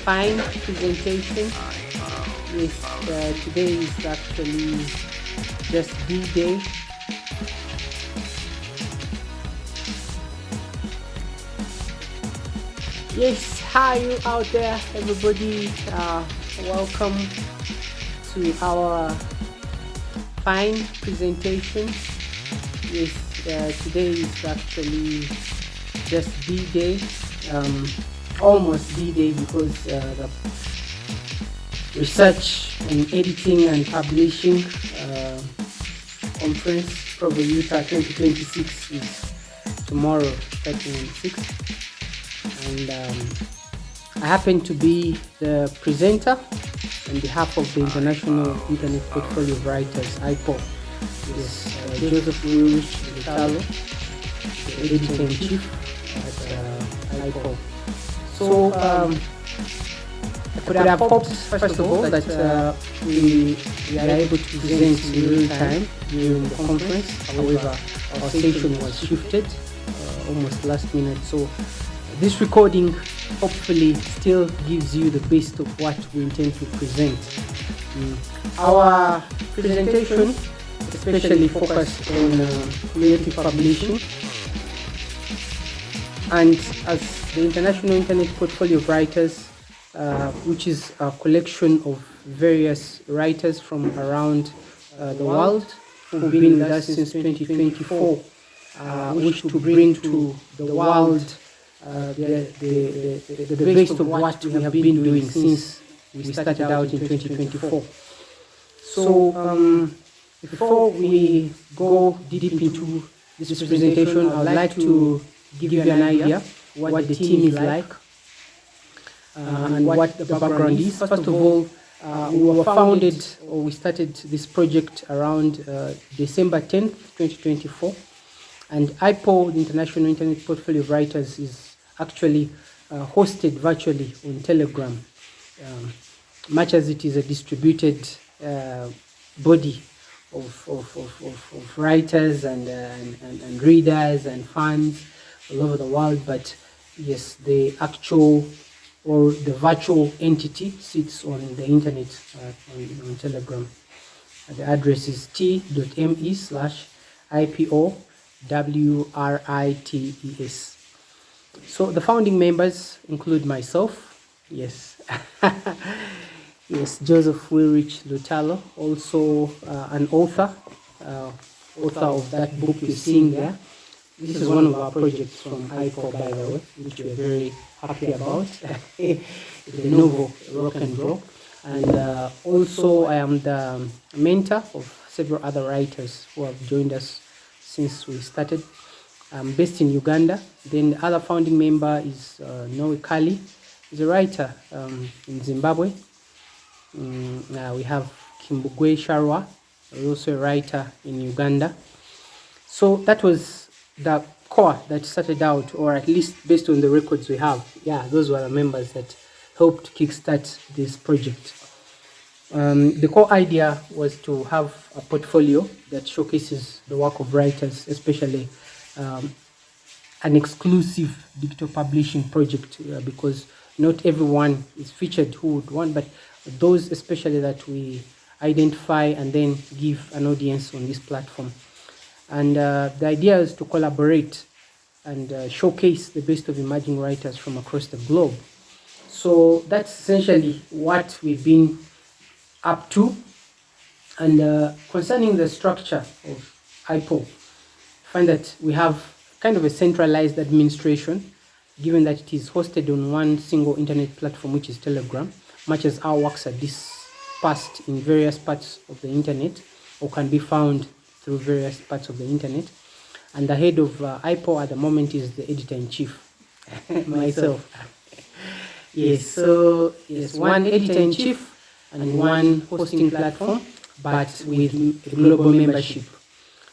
fine presentation. Yes, today is actually just D-Day. Yes, hi you out there, everybody. Welcome to our fine presentation. Yes, today is actually just D-Day, almost D-Day, because the research and editing and publishing conference, Provo Utah 2026, is tomorrow, 13/6, and I happen to be the presenter on behalf of the International Internet Portfolio Writers, I POW. Yes, Joseph Lutalo, the Editor-in-Chief at I POW. So I could have hoped, first of all, that we are able to present in real time during the conference. However, our session was shifted almost last minute. So this recording hopefully still gives you the best of what we intend to present. Our presentation especially focused on creative publishing, and as the International Internet Portfolio Writers, which is a collection of various writers from around the world who've been with us since 2024, wish to bring to the world the best of what we have been doing since we started out in 2024. So before we go deep into this presentation, I would like to give you an idea what the team is like and what the background is. First of all, we were founded, or we started this project around December 10th, 2024. And I POW, the International Internet Portfolio Writers, is actually hosted virtually on Telegram, much as it is a distributed body of writers and readers and fans all over the world. But yes, the actual or the virtual entity sits on the internet on Telegram. The address is t.me/IPOWRITES. So the founding members include myself, yes, yes, Joseph Lutalo, also an author of that book you're seeing there. This is one of our projects from I POW, by the way, which we're very happy about. The novel Rock and Roll. And also I am the mentor of several other writers who have joined us since we started. I'm based in Uganda. Then the other founding member is Nuchwezi. He's a writer in Zimbabwe. We have Kimbugwe Sharwa, who's also a writer in Uganda. So that was the core that started out, or at least based on the records we have. Yeah, those were the members that helped kickstart this project. The core idea was to have a portfolio that showcases the work of writers, especially an exclusive digital publishing project, because not everyone is featured who would want, but those especially that we identify and then give an audience on this platform. And the idea is to collaborate and showcase the best of emerging writers from across the globe. So that's essentially what we've been up to. And concerning the structure of I POW, I find that we have kind of a centralized administration, given that it is hosted on one single internet platform, which is Telegram, much as our works are dispersed in various parts of the internet, or can be found through various parts of the internet. And the head of I POW at the moment is the Editor-in-Chief, myself. Yes, so yes, one Editor-in-Chief and one hosting platform, but with a global membership.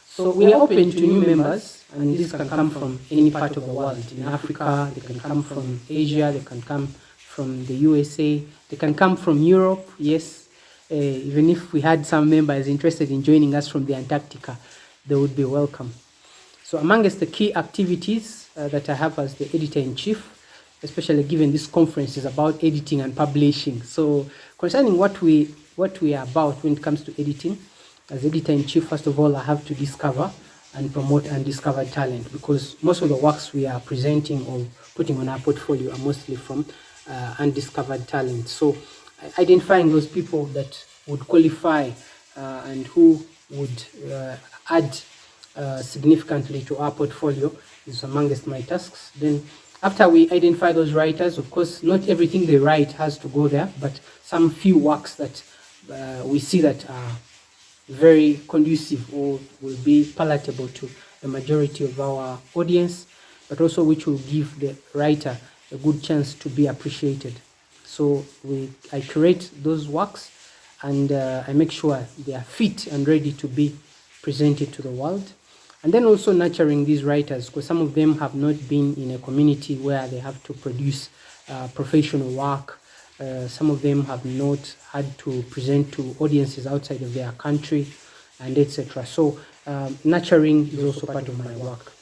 So we are open to new members, and this can come from any part of the world. In Africa, they can come from Asia, they can come from the USA, they can come from Europe, yes. Even if we had some members interested in joining us from the Antarctica, they would be welcome. So amongst the key activities that I have as the Editor-in-Chief especially given this conference is about editing and publishing. So concerning what we are about when it comes to editing, as editor-in-chief, first of all, I have to discover and promote undiscovered talent, because most of the works we are presenting or putting on our portfolio are mostly from undiscovered talent. So identifying those people that would qualify and who would add significantly to our portfolio is amongst my tasks. Then after we identify those writers, of course, not everything they write has to go there, but some few works that we see that are very conducive or will be palatable to the majority of our audience, but also which will give the writer a good chance to be appreciated. So I curate those works, and I make sure they are fit and ready to be presented to the world. And then also nurturing these writers, because some of them have not been in a community where they have to produce professional work. Some of them have not had to present to audiences outside of their country, and etc. So nurturing is also part of my work.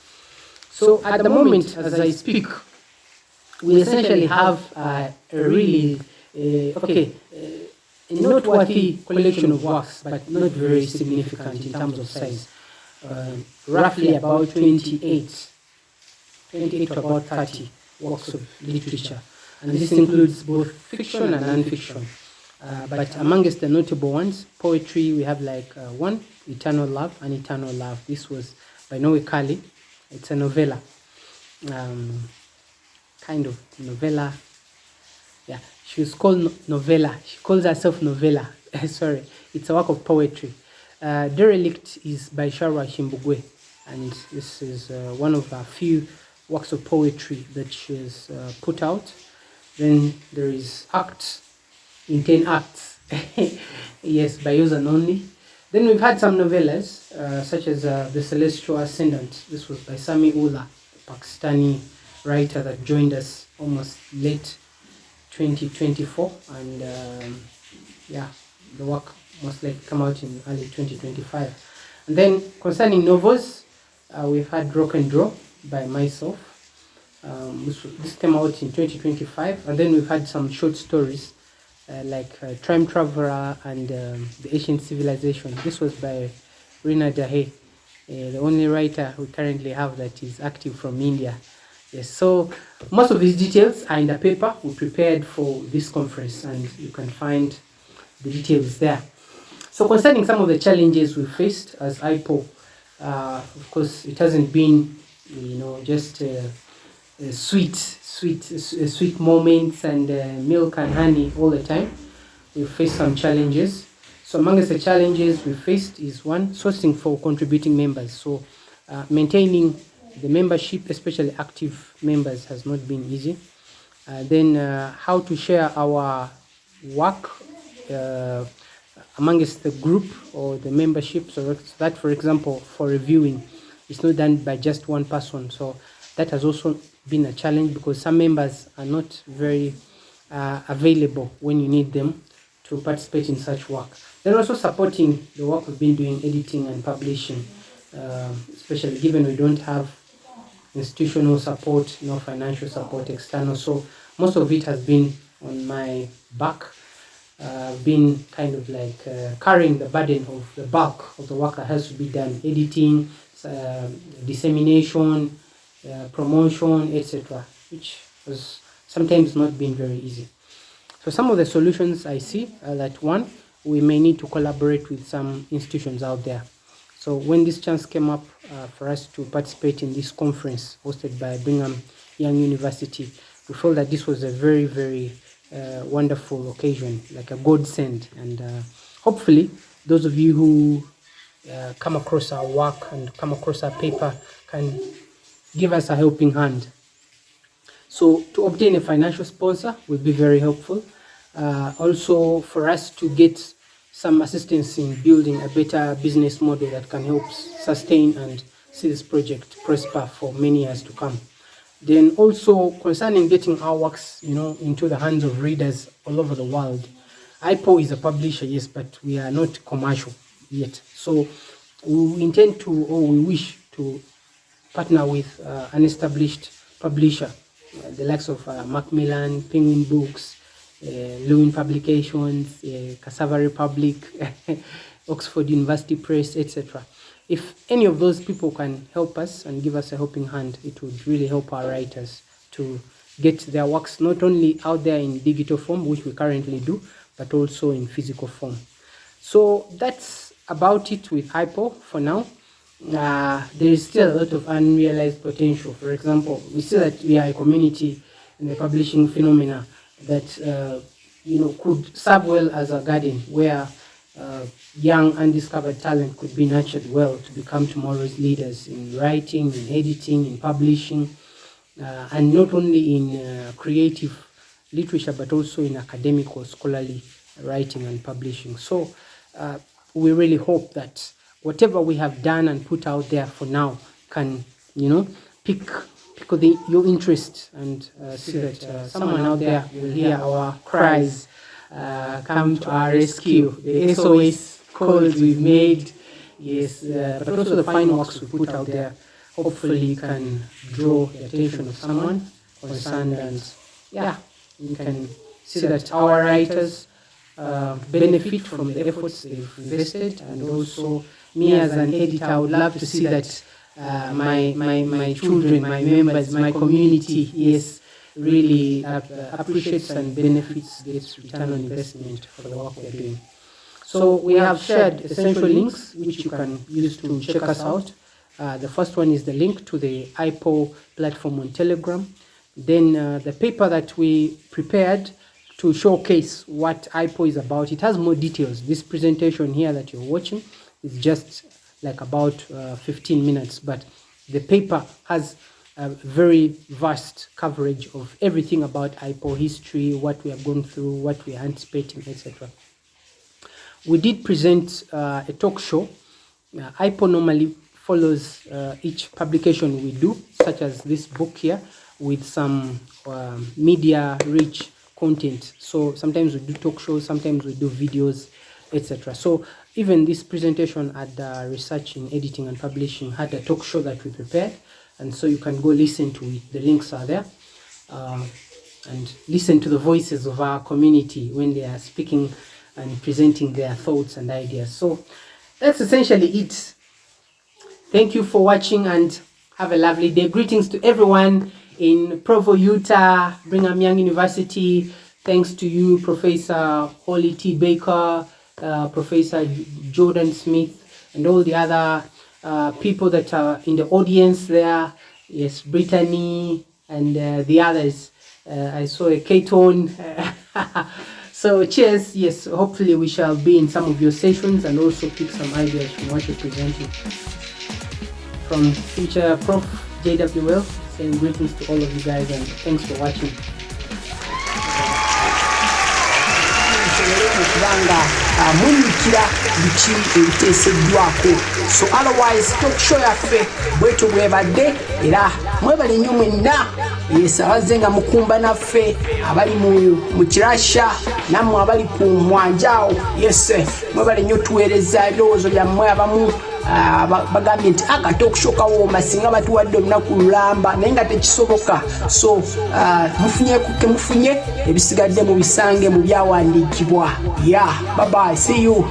So at the moment, as I speak, we essentially have a really a noteworthy collection of works, but not very significant in terms of size. Roughly about 28 to about 30 works of literature, and this includes both fiction and non-fiction. But amongst the notable ones, poetry, we have like one, Eternal Love and Eternal Love. This was by Noe Kali. It's a novella, kind of novella. Yeah, she was called novella. She calls herself novella. Sorry, it's a work of poetry. Derelict is by Sharwa Shimbugwe, and this is one of a few works of poetry that she has put out. Then there is Acts in 10 Acts, yes, by Yoza Nonli. Then we've had some novellas, such as The Celestial Ascendant. This was by Sami Ullah, a Pakistani writer that joined us almost late 2024, and yeah, the work most likely come out in early 2025. And then concerning novels, we've had Rock and Draw by myself. This came out in 2025, and then we've had some short stories like Time Traveler and The Ancient Civilization. This was by Rina Dahe, the only writer we currently have that is active from India. Yes, so most of these details are in the paper we prepared for this conference, and you can find the details there. So concerning some of the challenges we faced as I POW, of course, it hasn't been, just sweet moments and milk and honey all the time. We faced some challenges. So amongst the challenges we faced is one, sourcing for contributing members. So maintaining the membership, especially active members, has not been easy. Then how to share our work amongst the group or the membership, so that, for example, for reviewing, it's not done by just one person. So that has also been a challenge, because some members are not very available when you need them to participate in such work. Then also supporting the work we've been doing, editing and publishing, especially given we don't have institutional support, no financial support, external. So most of it has been on my back. Been kind of like carrying the burden of the bulk of the work that has to be done, editing, dissemination, promotion, etc., which has sometimes not been very easy. So some of the solutions I see are that, one, we may need to collaborate with some institutions out there. So when this chance came up for us to participate in this conference hosted by Brigham Young University, we felt that this was a very, very wonderful occasion, like a godsend. And hopefully those of you who come across our work and come across our paper can give us a helping hand. So to obtain a financial sponsor would be very helpful. Also for us to get some assistance in building a better business model that can help sustain and see this project prosper for many years to come. Then also concerning getting our works, into the hands of readers all over the world. I POW is a publisher, yes, but we are not commercial yet. So we intend to, or we wish to partner with an established publisher the likes of Macmillan, Penguin Books, Lewin Publications, Cassava Republic, Oxford University Press, etc. If any of those people can help us and give us a helping hand, it would really help our writers to get their works not only out there in digital form, which we currently do, but also in physical form. So that's about it with I POW for now. There is still a lot of unrealized potential. For example, we see that we are a community in the publishing phenomena that could serve well as a garden where young undiscovered talent could be nurtured well to become tomorrow's leaders in writing, in editing, in publishing, and not only in creative literature but also in academic or scholarly writing and publishing. So we really hope that whatever we have done and put out there for now can, pick your interest and see that someone out there will hear our cries, come to our rescue, the SOS calls we've made, yes, but also the fine works we put out there hopefully can draw the attention of someone concerned, and we can see that our writers benefit from the efforts they've invested, and also me as an editor, I would love to see that my children, my members, my community, yes, really appreciates and benefits this return on investment for the work we're doing. So we have shared essential links which you can use to check us out. The first one is the link to the I POW platform on Telegram. Then the paper that we prepared to showcase what I POW is about. It has more details. This presentation here that you're watching is just like about 15 minutes, but the paper has a very vast coverage of everything about I POW history, what we have gone through, what we are anticipating, etc. We did present a talk show. I POW normally follows each publication we do, such as this book here, with some media-rich content. So sometimes we do talk shows, sometimes we do videos, etc. So even this presentation at the Research in Editing and Publishing had a talk show that we prepared, and so you can go listen to it. The links are there, and listen to the voices of our community when they are speaking and presenting their thoughts and ideas. So that's essentially it. Thank you for watching and have a lovely day. Greetings to everyone in Provo, Utah, Brigham Young University. Thanks to you, Professor Holly T. Baker, Professor Jordan Smith, and all the other people that are in the audience there. Yes, Brittany and the others. I saw a Keaton. So cheers. Yes, hopefully we shall be in some of your sessions and also pick some ideas from what you're presenting. From future Prof JWL, saying greetings to all of you guys and thanks for watching. So otherwise talk show yaffe bwetu bwebadde era mwebale nnyo mwenna yes abazze nga mukumba naffe abali mu kirasha nammwe abali ku mwanjaawo yes mwebale nnyo tuweereza ebirowoozo byammwe abamu bagambye nti talk show kawooma singa batuwadde olunaku lulamba naye nga tekisoboka. So mufunye ebisigadde mu bisange mu byawandiikibwa. Bye bye, see you.